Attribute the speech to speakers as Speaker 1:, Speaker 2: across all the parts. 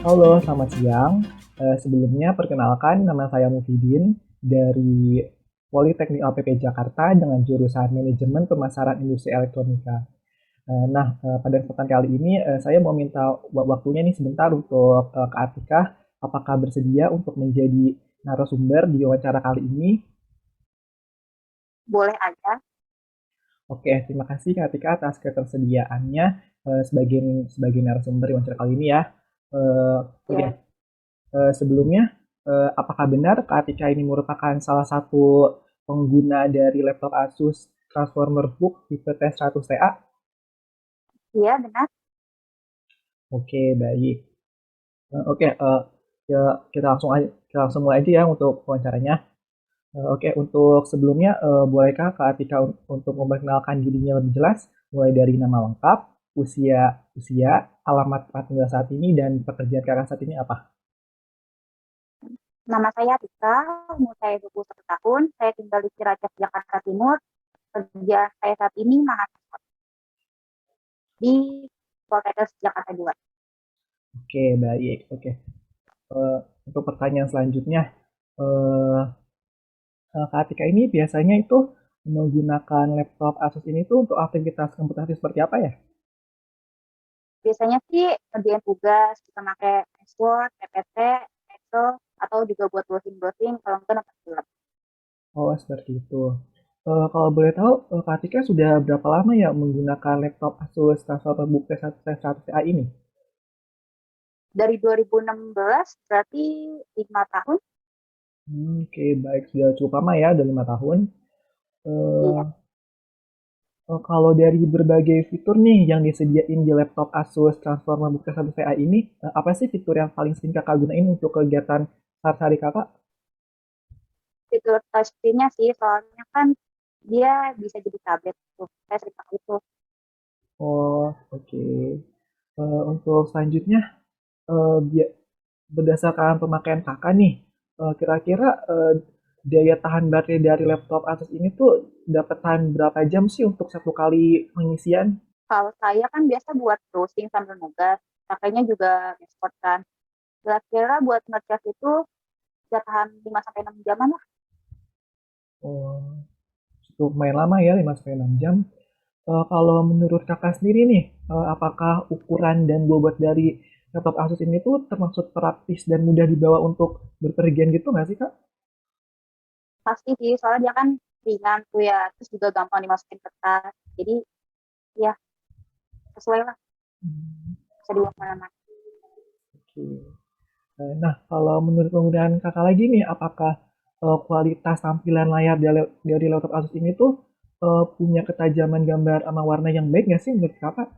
Speaker 1: Halo, selamat siang. Sebelumnya perkenalkan nama saya Mufidin dari Politeknik LPP Jakarta dengan jurusan Manajemen Pemasaran Industri Elektronika. Pada kesempatan kali ini saya mau minta waktunya nih sebentar untuk Kak Atika. Apakah bersedia untuk menjadi narasumber di wawancara kali ini?
Speaker 2: Boleh aja.
Speaker 1: Oke, terima kasih Kak Atika atas ketersediaannya sebagai narasumber di wawancara kali ini ya. Eh, oke,
Speaker 2: Ya,
Speaker 1: Sebelumnya, apakah benar Kak Atika ini merupakan salah satu pengguna dari laptop Asus Transformer Book tipe T100 TA?
Speaker 2: iya benar.
Speaker 1: Oke, baik. Oke, ya, kita langsung mulai aja ya untuk wawancaranya. Oke, untuk sebelumnya, bolehkah Kak Atika untuk memperkenalkan dirinya lebih jelas, mulai dari nama lengkap, usia, alamat tempat tinggal saat ini, dan pekerjaan Kakak saat ini apa?
Speaker 2: Nama saya Tika, umur saya 21 tahun. Saya tinggal di Ciracas, Jakarta Timur. Kerja saya saat ini mahasiswa di Poltekkes Jakarta 2.
Speaker 1: Oke, baik. Oke. Eh, untuk pertanyaan selanjutnya, eh, Kak Atika ini biasanya itu menggunakan laptop Asus ini tuh untuk aktivitas komputasi seperti apa ya?
Speaker 2: Biasanya sih ngerjain tugas, bisa pakai Word, PPT, Excel, atau juga buat browsing-browsing kalau enggak nonton film.
Speaker 1: Oh, seperti itu. Kalau boleh tahu, Kak Atika sudah berapa lama ya menggunakan laptop Asus Transformer T100 Ti ini?
Speaker 2: Dari 2016 berarti 5 tahun.
Speaker 1: Oke, baik. Sudah cukup lama ya, udah 5 tahun. Eh,
Speaker 2: Iya.
Speaker 1: Kalau dari berbagai fitur nih yang disediain di laptop Asus Transformer T100 Ti ini, apa sih fitur yang paling sering kakak gunain untuk kegiatan sehari-hari kakak?
Speaker 2: Fitur touchscreen-nya sih, soalnya kan dia bisa jadi tablet tuh. Saya sering pakai itu.
Speaker 1: Oh, oke. Untuk selanjutnya, berdasarkan pemakaian kakak nih, kira-kira daya tahan baterai dari laptop Asus ini tuh dapat tahan berapa jam sih untuk satu kali pengisian?
Speaker 2: Kalau saya kan biasa buat browsing sambil nugas, pakainya juga export kan. Kira-kira buat ngecas itu bisa tahan 5 sampai 6 jaman lah.
Speaker 1: Oh, cukup lumayan lama ya, 5 sampai 6 jam. Kalau menurut kakak sendiri nih, apakah ukuran dan bobot dari laptop Asus ini tuh termasuk praktis dan mudah dibawa untuk berpergian gitu nggak sih kak?
Speaker 2: Pasti sih, soalnya dia kan ringan tuh ya, terus juga gampang dimasukin ke tas. Jadi ya sesuai lah,
Speaker 1: Hmm,
Speaker 2: bisa dibawa kemana-mana.
Speaker 1: oke. Nah, kalau menurut penggunaan kakak lagi nih, apakah kualitas tampilan layar dari laptop Asus ini tuh punya ketajaman gambar sama warna yang baik nggak sih menurut kakak?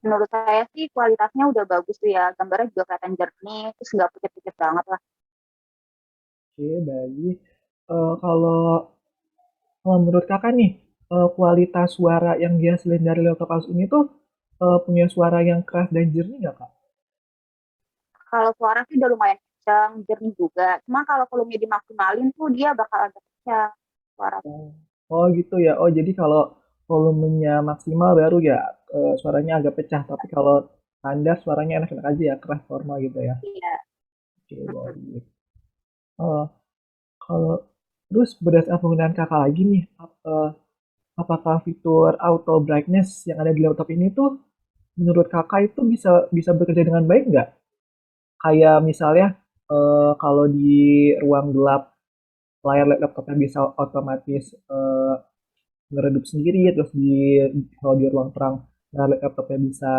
Speaker 2: Menurut saya sih kualitasnya udah bagus tuh ya, gambarnya juga kelihatan jernih, terus nggak putih-putih banget lah.
Speaker 1: Oke, baik. Kalau menurut kakak nih, kualitas suara yang dihasilin dari laptop Asus ini tuh punya suara yang keras dan jernih nggak kak?
Speaker 2: Kalau suara sih udah lumayan kencang, jernih juga. Cuma kalau volumenya dimaksimalin tuh dia bakal agak kencang suara.
Speaker 1: Oh, oh gitu ya. Oh jadi kalau volumenya maksimal baru ya suaranya agak pecah. Tapi kalau standar suaranya enak-enak aja ya, keras normal gitu ya.
Speaker 2: Iya.
Speaker 1: Oke, baik. Eh, Kalau terus berdasarkan penggunaan kakak lagi nih, apakah fitur auto brightness yang ada di laptop ini tuh menurut kakak itu bisa bisa bekerja dengan baik nggak? Kayak misalnya kalau di ruang gelap layar laptopnya bisa otomatis ngeredup sendiri, terus kalau di ruang terang laptopnya bisa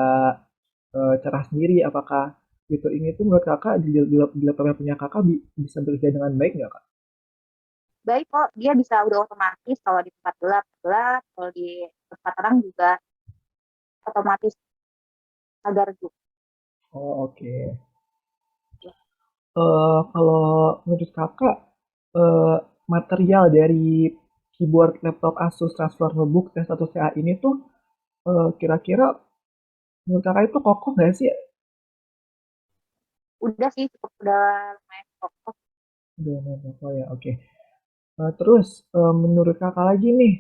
Speaker 1: cerah sendiri. Apakah fitur ini tuh menurut kakak di laptop yang punya kakak bisa bekerja dengan baik nggak kak?
Speaker 2: Baik kok, dia bisa udah otomatis kalau di tempat gelap gelap, kalau di tempat terang juga otomatis agar redup.
Speaker 1: Oh oke. Kalau menurut kakak eh, material dari keyboard laptop Asus Transformer Book T100 Ti ini tuh kira-kira menurut kakak itu kokoh nggak sih?
Speaker 2: Udah sih cukup udah lumayan kokoh.
Speaker 1: Udah kokoh ya, oke. Terus menurut kakak lagi nih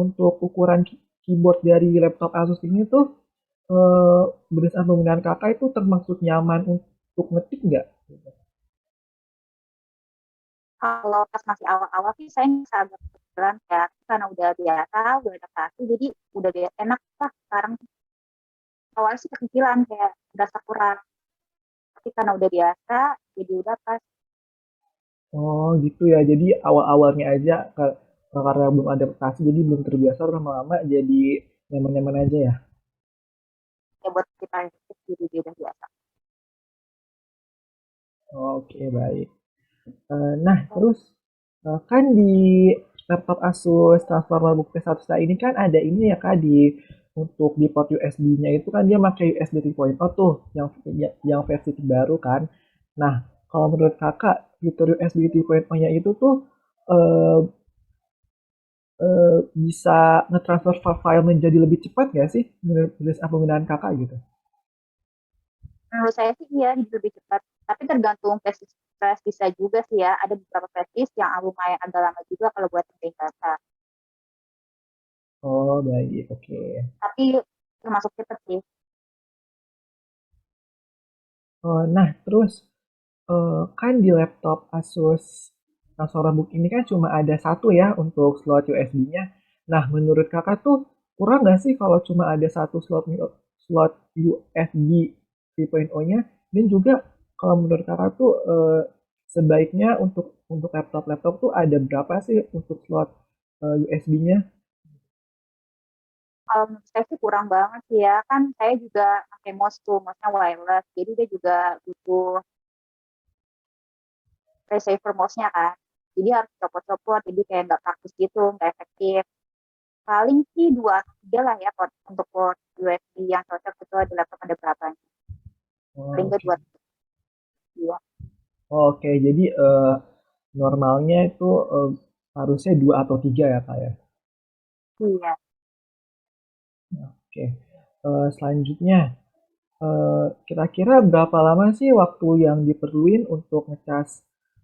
Speaker 1: untuk ukuran keyboard dari laptop Asus ini tuh eh, berdasarkan penggunaan kakak itu termasuk nyaman untuk ngetik nggak?
Speaker 2: Kalau pas masih awal-awal sih saya bisa agak kepikiran ya, karena udah biasa, udah adaptasi, jadi udah enak lah sekarang. Awalnya sih kepikiran kayak berasa kurang, tapi karena udah biasa, jadi udah pas.
Speaker 1: Oh gitu ya, jadi awal-awalnya aja karena belum adaptasi jadi belum terbiasa, lama-lama jadi nyaman-nyaman aja ya.
Speaker 2: Ya buat kita yang jadi udah biasa.
Speaker 1: Oke baik. Nah terus kan di laptop Asus Transformer Book P1 ini kan ada ini ya kak untuk di port USB-nya itu kan dia pakai USB 3.0 tuh yang versi terbaru kan. Nah kalau menurut kakak fitur USB 3.0-nya itu tuh eh, bisa nge-transfer file menjadi lebih cepat nggak sih menurut penggunaan kakak gitu?
Speaker 2: Menurut saya sih iya lebih cepat, tapi tergantung versi bisa juga sih ya. Ada beberapa versi yang lumayan agak lama juga kalau buat ngetik data,
Speaker 1: Oh baik, oke.
Speaker 2: tapi termasuk cepat sih.
Speaker 1: Nah terus kan di laptop Asus Transformer ini kan cuma ada satu ya untuk slot USB-nya. Nah menurut kakak tuh kurang nggak sih kalau cuma ada satu slot USB 3.0-nya? Dan juga kalau menurut kakak tuh sebaiknya untuk laptop-laptop tuh ada berapa sih untuk slot USB-nya?
Speaker 2: Kalau menurut saya sih kurang banget sih ya. Kan saya juga pakai mouse tuh, mouse-nya wireless. Jadi dia juga butuh receiver mouse-nya kan. Jadi harus copot-copot, jadi kayak nggak praktis gitu, nggak efektif. Paling sih 2 atau 3 lah ya untuk port USB yang cocok itu di laptop ada berapa. Paling
Speaker 1: Oh,
Speaker 2: nggak
Speaker 1: oke.
Speaker 2: 2 atau 3.
Speaker 1: Oke, jadi normalnya itu harusnya 2 atau 3 ya kak ya.
Speaker 2: Iya.
Speaker 1: Oke. Selanjutnya, kira-kira berapa lama sih waktu yang diperluin untuk ngecas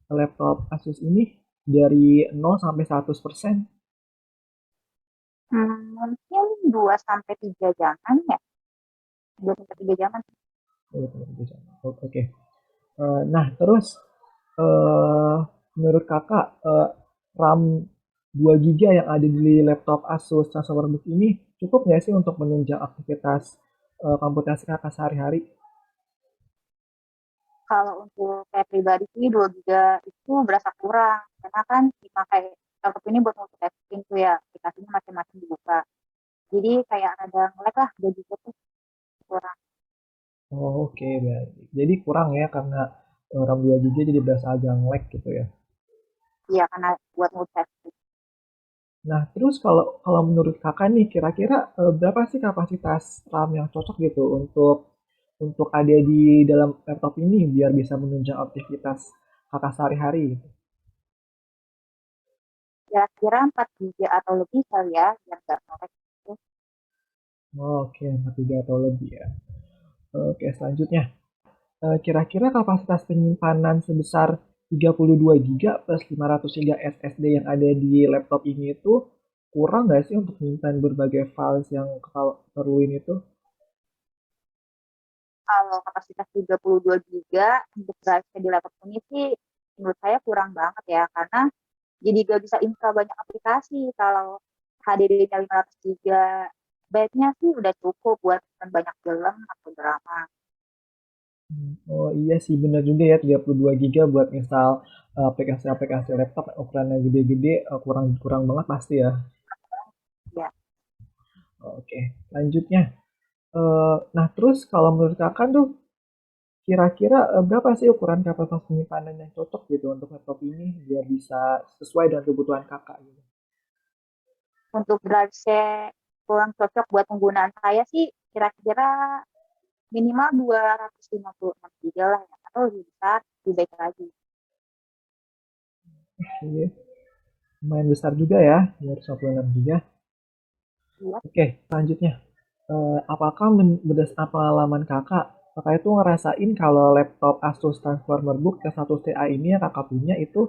Speaker 1: laptop Asus ini dari 0 sampai 100%?
Speaker 2: Mungkin 2 sampai 3 jaman ya. 2 sampai 3 jaman.
Speaker 1: Oh, oke. Nah, terus eh, menurut kakak RAM 2 GB yang ada di laptop Asus Transformer Book ini cukup nggak sih untuk menunjang aktivitas komputasi kakak sehari-hari?
Speaker 2: Kalau untuk saya pribadi sih 2 giga itu berasa kurang. Karena kan dipakai laptop ini buat multitasking tuh ya. Aplikasinya macam-macam dibuka. Jadi kayak ada nge-lag lah 2 giga tuh kurang.
Speaker 1: Oh, oke, baik. Jadi kurang ya karena RAM 2 GB jadi berasa agak nge-lag gitu ya.
Speaker 2: Iya karena buat multitasking.
Speaker 1: Nah, terus kalau kalau menurut kakak nih, kira-kira berapa sih kapasitas RAM yang cocok gitu untuk ada di dalam laptop ini biar bisa menunjang aktivitas kakak sehari-hari gitu?
Speaker 2: Kira-kira 4 giga atau lebih kali ya. Biar nggak nge-lag gitu.
Speaker 1: Oh, oke, 43 atau lebih ya. Oke, selanjutnya. Kira-kira kapasitas penyimpanan sebesar 32 GB plus 500 GB SSD yang ada di laptop ini itu kurang nggak sih untuk menyimpan berbagai files yang kakak perluin itu?
Speaker 2: Kalau kapasitas 32 giga untuk drive di laptop ini sih menurut saya kurang banget ya. Karena jadi gak bisa install banyak aplikasi. Kalau HDD-nya 500 GB sih udah cukup buat nonton banyak film atau drama.
Speaker 1: Oh iya sih bener juga ya 32 GB buat install aplikasi-aplikasi laptop ukurannya gede-gede kurang kurang banget pasti ya.
Speaker 2: Ya,
Speaker 1: Oke, lanjutnya. Nah terus kalau menurut kakak tuh kira-kira berapa sih ukuran kapasitas penyimpanan yang cocok gitu untuk laptop ini biar bisa sesuai dengan kebutuhan kakak gitu?
Speaker 2: untuk drive saya kurang cocok buat penggunaan saya sih kira-kira minimal 256 GB lah ya. Atau lebih besar, lebih baik lagi.
Speaker 1: Iya, lumayan besar juga ya, 256 GB.
Speaker 2: Iya.
Speaker 1: Oke, selanjutnya. Apakah berdasarkan pengalaman kakak, kakak itu ngerasain kalau laptop Asus Transformer Book T1 Ti ini yang kakak punya itu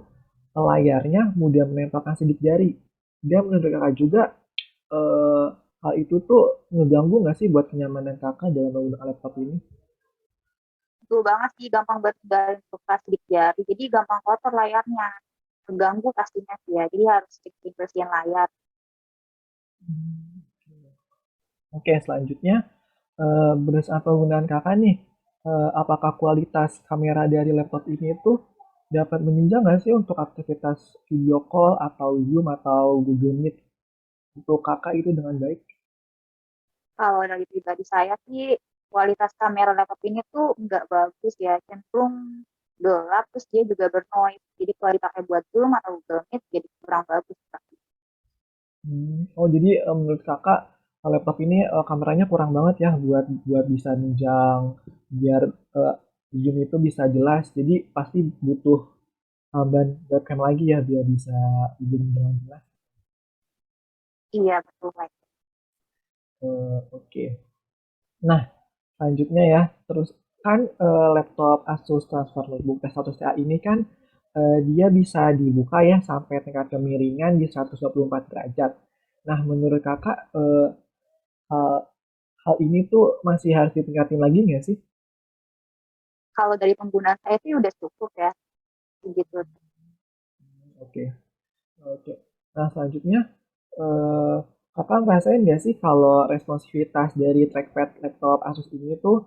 Speaker 1: layarnya mudah menempelkan sidik jari. Dan menurut kakak juga, eh, hal itu tuh ngeganggu nggak sih buat kenyamanan kakak dalam menggunakan laptop ini?
Speaker 2: Betul banget sih, gampang banget tinggalin bekas sidik jari. Jadi gampang kotor layarnya. Keganggu pastinya sih ya. Jadi harus sering bersihin layar.
Speaker 1: Oke, selanjutnya berdasarkan penggunaan kakak nih, apakah kualitas kamera dari laptop ini tuh dapat menunjang nggak sih untuk aktivitas video call atau Zoom atau Google Meet untuk kakak itu dengan baik?
Speaker 2: Kalau dari pribadi saya sih, kualitas kamera laptop ini tuh nggak bagus ya. Cenderung gelap, terus dia juga bernoise. Jadi kalau dipakai buat Zoom atau Google Meet, jadi kurang bagus.
Speaker 1: Oh jadi menurut kakak laptop ini kameranya kurang banget ya buat buat bisa nunjang biar Zoom itu bisa jelas. Jadi pasti butuh tambahan webcam lagi ya biar bisa Zoom dengan jelas.
Speaker 2: Iya, betul.
Speaker 1: Oke. Nah, selanjutnya ya, terus kan laptop Asus Transformer Book T100 Ti ini kan dia bisa dibuka ya sampai tingkat kemiringan di 124 derajat. Nah, menurut kakak hal, hal ini tuh masih harus ditingkatin lagi nggak sih?
Speaker 2: Kalau dari penggunaan saya sih udah cukup ya. Begitu.
Speaker 1: Oke, oke. Nah, selanjutnya eh, kakak ngerasain nggak sih kalau responsivitas dari trackpad laptop Asus ini tuh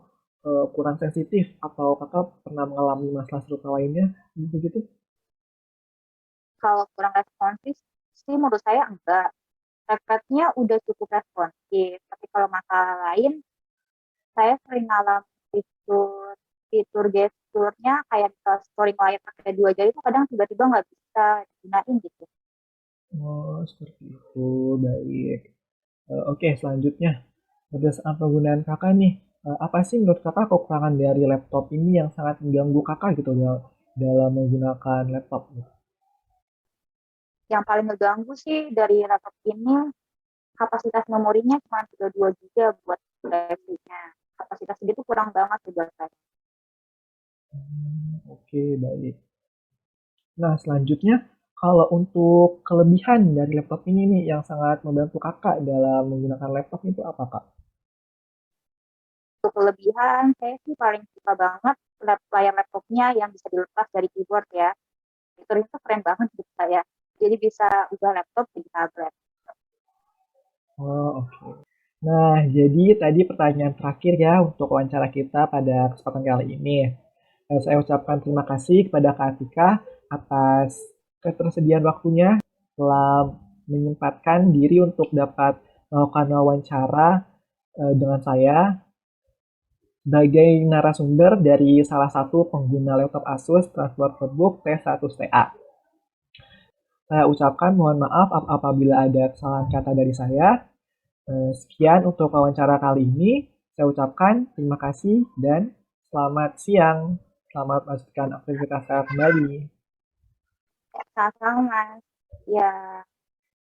Speaker 1: kurang sensitif atau kakak pernah mengalami masalah serupa lainnya begitu?
Speaker 2: Kalau kurang responsif sih menurut saya enggak. Trackpadnya udah cukup responsif. Tapi kalau masalah lain, saya sering ngalamin fitur fitur gesturnya kayak misal scrolling layar pakai dua jari itu kadang tiba-tiba nggak bisa digunain gitu.
Speaker 1: Oh, seperti itu. Baik. Oke, selanjutnya. Berdasarkan penggunaan kakak nih, apa sih menurut kakak kekurangan dari laptop ini yang sangat mengganggu kakak gitu dalam menggunakan laptop? Gitu?
Speaker 2: Yang paling ngeganggu sih dari laptop ini kapasitas memorinya cuma 32 GB buat grafisnya. Kapasitas itu kurang banget sih buat saya.
Speaker 1: Oke, baik. Nah, selanjutnya, kalau untuk kelebihan dari laptop ini nih yang sangat membantu kakak dalam menggunakan laptop itu apa kak?
Speaker 2: Untuk kelebihan, saya sih paling suka banget layar laptopnya yang bisa dilepas dari keyboard ya. Fitur itu keren banget menurut saya. Jadi bisa ubah laptop jadi tablet.
Speaker 1: Oh, oke. Nah, jadi tadi pertanyaan terakhir ya untuk wawancara kita pada kesempatan kali ini. Saya ucapkan terima kasih kepada Kak Atika atas ketersediaan waktunya telah menyempatkan diri untuk dapat melakukan wawancara dengan saya sebagai narasumber dari salah satu pengguna laptop Asus TransferBook T100Ta. Saya ucapkan mohon maaf apabila ada kesalahan kata dari saya. Sekian untuk wawancara kali ini. Saya ucapkan terima kasih dan selamat siang. Selamat melanjutkan aktivitas saya kembali.
Speaker 2: Sama-sama, Mas. Ya.